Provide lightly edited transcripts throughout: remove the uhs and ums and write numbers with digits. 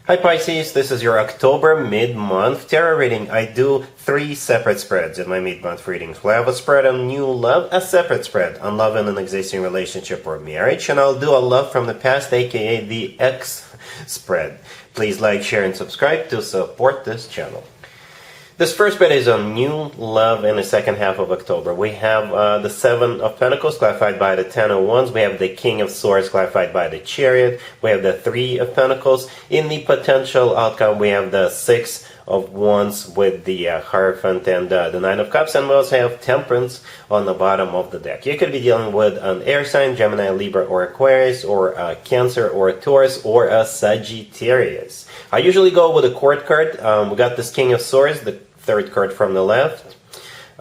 Hi Pisces, this is your October mid-month tarot reading. I do 3 separate spreads in my mid-month readings. We'll have a spread on new love, a separate spread on love in an existing relationship or marriage, and I'll do a love from the past, aka the X spread. Please like, share, and subscribe to support this channel. This first spread is on new love in the second half of October. We have the 7 of Pentacles clarified by the 10 of Wands. We have the King of Swords clarified by the Chariot. We have the 3 of Pentacles. In the potential outcome, we have the 6 of Wands with the Hierophant and the 9 of Cups. And we also have Temperance on the bottom of the deck. You could be dealing with an air sign, Gemini, Libra, or Aquarius, or a Cancer, or a Taurus, or a Sagittarius. I usually go with a court card. We got this King of Swords, the third card from the left.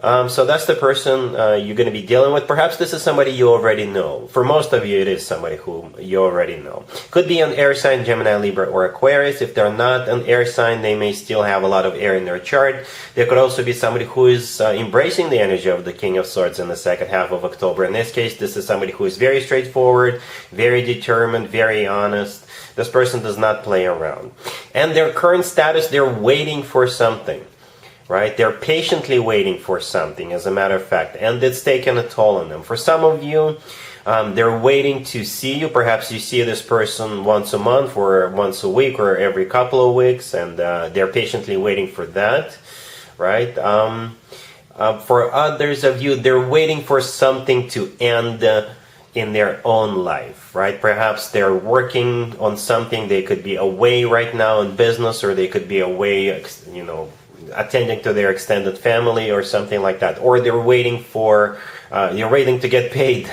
So that's the person you're going to be dealing with. Perhaps this is somebody you already know. For most of you, it is somebody who you already know. Could be an air sign, Gemini, Libra, or Aquarius. If they're not an air sign, they may still have a lot of air in their chart. There could also be somebody who is embracing the energy of the King of Swords in the second half of October. In this case, this is somebody who is very straightforward, very determined, very honest. This person does not play around. And their current status, they're waiting for something. Right? They're patiently waiting for something, as a matter of fact, and it's taken a toll on them. For some of you, they're waiting to see you. Perhaps you see this person once a month or once a week or every couple of weeks, and they're patiently waiting for that, right? For others of you, they're waiting for something to end in their own life, right? Perhaps they're working on something. They could be away right now in business, or they could be away, you know, attending to their extended family or something like that, or they're waiting for you're waiting to get paid.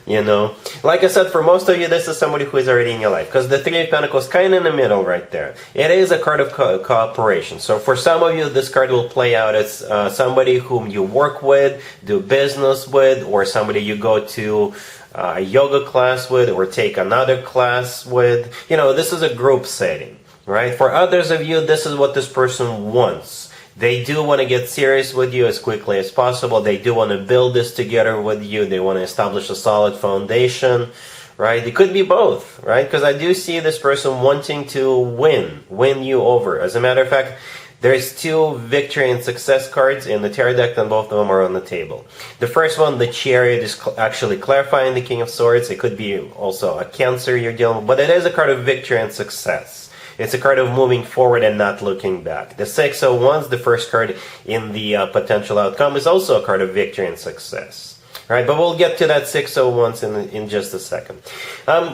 You know, like I said, for most of you, this is somebody who is already in your life, because the 3 of Pentacles kind of in the middle right there. It is a card of cooperation. So for some of you, this card will play out as somebody whom you work with, do business with, or somebody you go to a yoga class with, or take another class with. You know, this is a group setting. Right? For others of you, this is what this person wants. They do want to get serious with you as quickly as possible. They do want to build this together with you. They want to establish a solid foundation, right? It could be both, right? Because I do see this person wanting to win you over. As a matter of fact, there's 2 victory and success cards in the tarot deck, and both of them are on the table. The first one, the Chariot, is actually clarifying the King of Swords. It could be also a Cancer you're dealing with, but it is a card of victory and success. It's a card of moving forward and not looking back. The 6 of Wands, the first card in the potential outcome, is also a card of victory and success. Right, but we'll get to that 6 of Wands in just a second.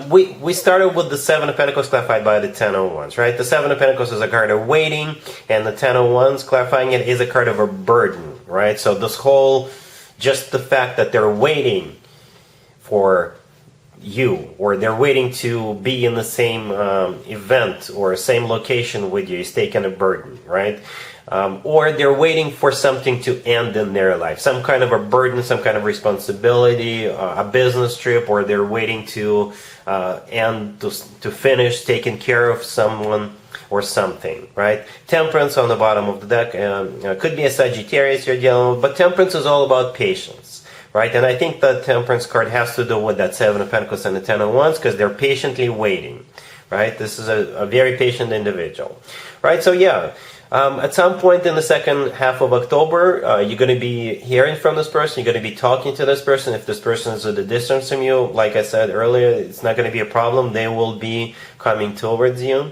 We started with the 7 of Pentacles clarified by the 10 of Wands, right? The 7 of Pentacles is a card of waiting, and the 10 of Wands, clarifying it, is a card of a burden, right? So this whole, just the fact that they're waiting for you, or they're waiting to be in the same event or same location with you, is taking a burden, right? Or they're waiting for something to end in their life, some kind of a burden, some kind of responsibility, a business trip, or they're waiting to end, to finish taking care of someone or something, right? Temperance on the bottom of the deck could be a Sagittarius you're dealing with, but Temperance is all about patience. Right, and I think the Temperance card has to do with that 7 of Pentacles and the 10 of Wands, because they're patiently waiting. Right, this is a very patient individual. Right, so yeah, at some point in the second half of October, you're going to be hearing from this person. You're going to be talking to this person. If this person is at a distance from you, like I said earlier, it's not going to be a problem. They will be coming towards you.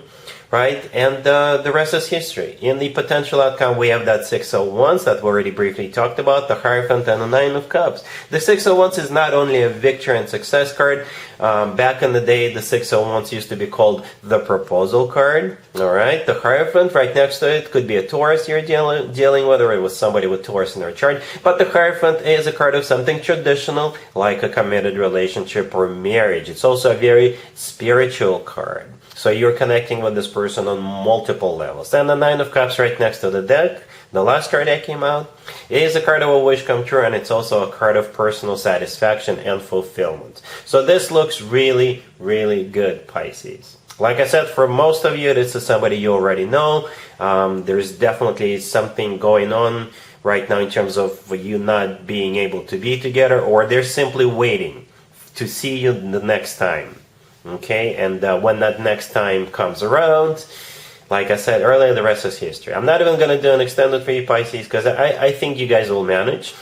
Right, and the rest is history. In the potential outcome, we have that 6 of Wands that we already briefly talked about, the Hierophant and the 9 of Cups. The 6 of Wands is not only a victory and success card. Back in the day, the 6 of Wands used to be called the proposal card. All right, the Hierophant right next to it could be a Taurus you're dealing with, or it was somebody with Taurus in their chart. But the Hierophant is a card of something traditional, like a committed relationship or marriage. It's also a very spiritual card. So you're connecting with this person on multiple levels. And the 9 of Cups right next to the deck, the last card that came out, is a card of a wish come true, and it's also a card of personal satisfaction and fulfillment. So this looks really, really good, Pisces. Like I said, for most of you, this is somebody you already know. There's definitely something going on right now in terms of you not being able to be together, or they're simply waiting to see you the next time. Okay, and when that next time comes around, like I said earlier, the rest is history. I'm not even going to do an extended for you, Pisces, because I think you guys will manage.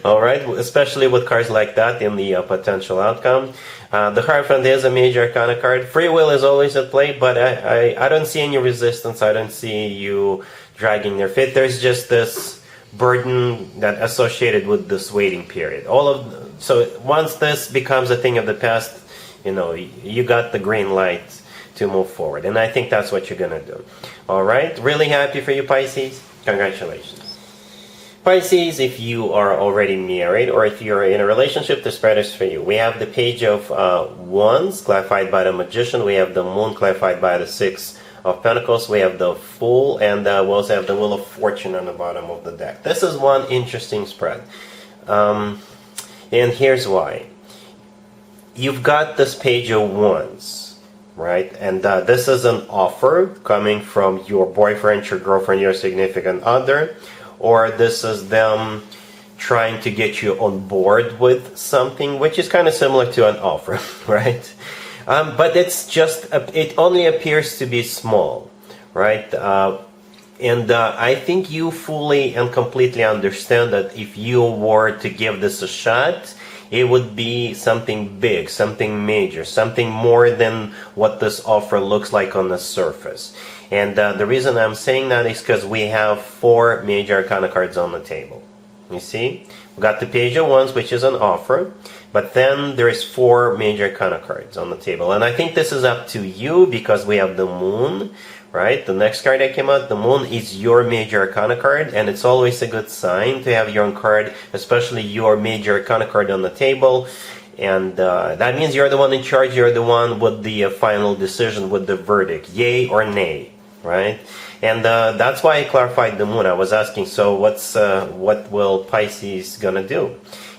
All right, especially with cards like that in the potential outcome. The Hierophant is a major arcana card. Free will is always at play, but I don't see any resistance. I don't see you dragging their feet. There's just this burden that associated with this waiting period. So once this becomes a thing of the past, you got the green light to move forward, and I think that's what you're gonna do. All right, really happy for you, Pisces. Congratulations. Pisces, if you are already married or if you're in a relationship, the spread is for you. We have the Page of Wands clarified by the Magician. We have the Moon clarified by the Six of Pentacles. We have the Fool, and we also have the Wheel of Fortune on the bottom of the deck. This is one interesting spread, and here's why. You've got this Page of Wands, right? And this is an offer coming from your boyfriend, your girlfriend, your significant other, or this is them trying to get you on board with something, which is kind of similar to an offer, right? But it only appears to be small, right? And I think you fully and completely understand that if you were to give this a shot, it would be something big, something major, something more than what this offer looks like on the surface. And the reason I'm saying that is because we have 4 major arcana cards on the table. You see? We got the Page of Wands, which is an offer, but then there is 4 major arcana cards on the table. And I think this is up to you because we have the Moon, right? The next card that came out, the Moon, is your major arcana card, and it's always a good sign to have your own card, especially your major arcana card on the table. And that means you're the one in charge, you're the one with the final decision, with the verdict, yay or nay, right? And that's why I clarified the Moon. I was asking, so what will Pisces gonna do?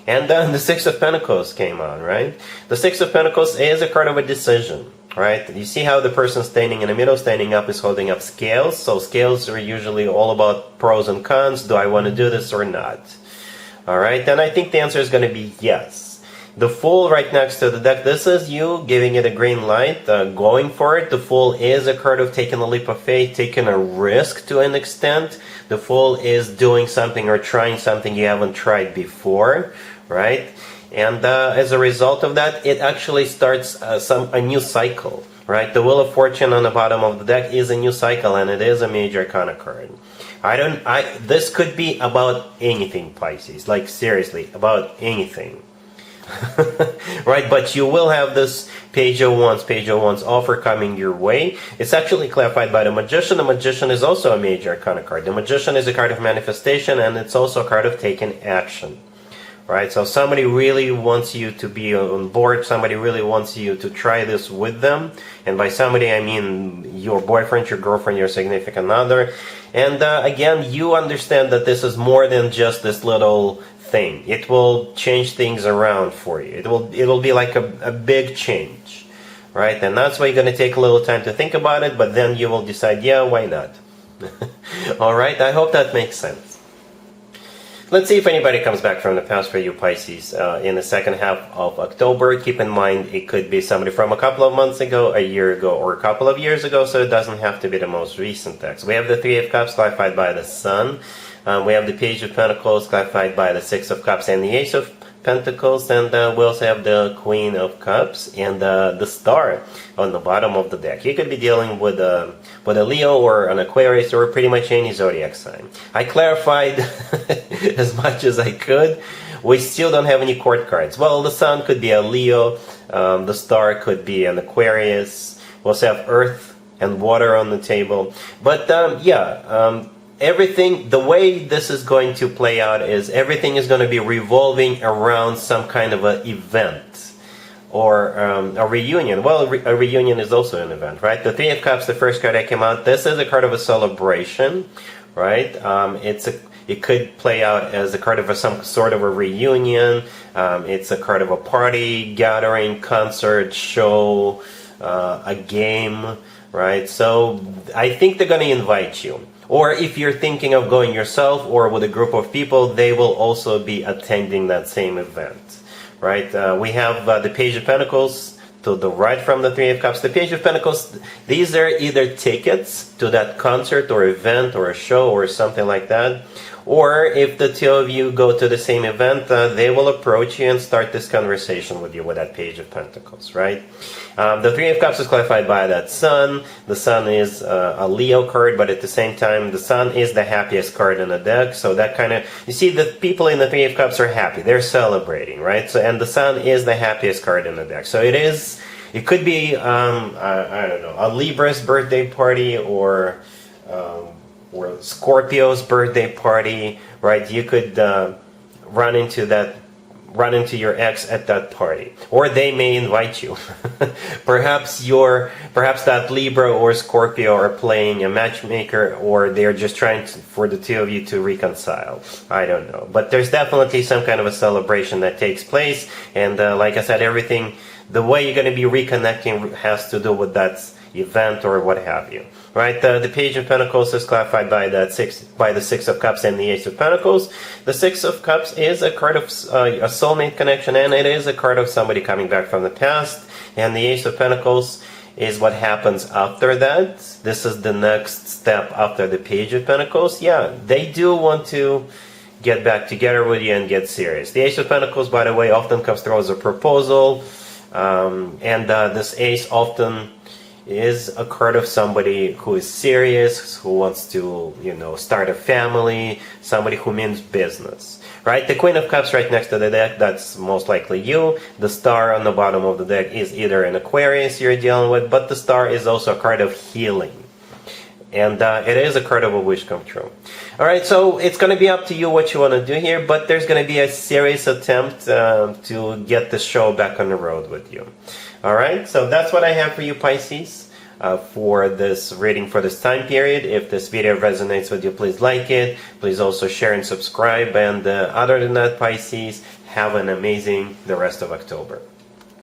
And the Six of Pentacles came out, right? The Six of Pentacles is a card of a decision, right? You see how the person standing in the middle, standing up, is holding up scales. So scales are usually all about pros and cons. Do I want to do this or not? All right, and I think the answer is going to be yes. The Fool right next to the deck, this is you giving it a green light, going for it. The Fool is a card of taking a leap of faith, taking a risk to an extent. The Fool is doing something or trying something you haven't tried before, right? And as a result of that, it actually starts a new cycle, right? The Wheel of Fortune on the bottom of the deck is a new cycle, and it is a major arcana card. This could be about anything, Pisces, like seriously, about anything. Right, but you will have this Page of Wands offer coming your way. It's actually clarified by the Magician. The Magician is also a major arcana card. The Magician is a card of manifestation, and it's also a card of taking action. Right, so somebody really wants you to be on board. Somebody really wants you to try this with them, and by somebody I mean your boyfriend, your girlfriend, your significant other. And again, you understand that this is more than just this little thing. It will change things around for you. It'll be like a big change, right? And that's why you're going to take a little time to think about it, but then you will decide, yeah, why not? All right, I hope that makes sense. Let's see if anybody comes back from the past for you, Pisces, in the second half of October. Keep in mind, it could be somebody from a couple of months ago, a year ago, or a couple of years ago, so it doesn't have to be the most recent text. We have the Three of Cups clarified by the Sun. We have the Page of Pentacles clarified by the Six of Cups and the Ace of Pentacles, and we also have the Queen of Cups and the Star on the bottom of the deck. You could be dealing with a Leo or an Aquarius or pretty much any zodiac sign. I clarified as much as I could. We still don't have any court cards. Well, the Sun could be a Leo, the Star could be an Aquarius. We also have Earth and Water on the table. But everything, the way this is going to play out is everything is going to be revolving around some kind of an event or a reunion. Well, a reunion is also an event, right? The Three of Cups, the first card that came out, this is a card of a celebration, right? It could play out as a card of some sort of a reunion. It's a card of a party, gathering, concert, show, a game, right? So I think they're going to invite you. Or if you're thinking of going yourself or with a group of people, they will also be attending that same event, right? We have the Page of Pentacles to the right from the Three of Cups, the Page of Pentacles, these are either tickets to that concert or event or a show or something like that. Or if the two of you go to the same event, they will approach you and start this conversation with you with that Page of Pentacles, right? The Three of Cups is clarified by that Sun. The Sun is a Leo card, but at the same time, the Sun is the happiest card in the deck. So that kind of, you see, the people in the Three of Cups are happy. They're celebrating, right? So, and the Sun is the happiest card in the deck. So it could be, I don't know, a Libra's birthday party or Scorpio's birthday party, right? You could run into your ex at that party, or they may invite you. perhaps that Libra or Scorpio are playing a matchmaker, or they're just trying for the two of you to reconcile. I don't know, but there's definitely some kind of a celebration that takes place, and like I said, everything, the way you're going to be reconnecting has to do with that event or what have you, right? The Page of Pentacles is clarified by the Six of Cups and the Ace of Pentacles. The Six of Cups is a card of a soulmate connection, and it is a card of somebody coming back from the past. And the Ace of Pentacles is what happens after that. This is the next step after the Page of Pentacles. Yeah, they do want to get back together with you and get serious. The Ace of Pentacles, by the way, often comes through as a proposal, and this Ace often is a card of somebody who is serious, who wants to, start a family, somebody who means business, right? The Queen of Cups right next to the deck, that's most likely you. The star on the bottom of the deck is either an Aquarius you're dealing with, but the star is also a card of healing. And it is a card of a wish come true. All right, so it's going to be up to you what you want to do here, but there's going to be a serious attempt to get the show back on the road with you. All right, so that's what I have for you, Pisces, for this reading for this time period. If this video resonates with you, please like it. Please also share and subscribe. And other than that, Pisces, have an amazing the rest of October.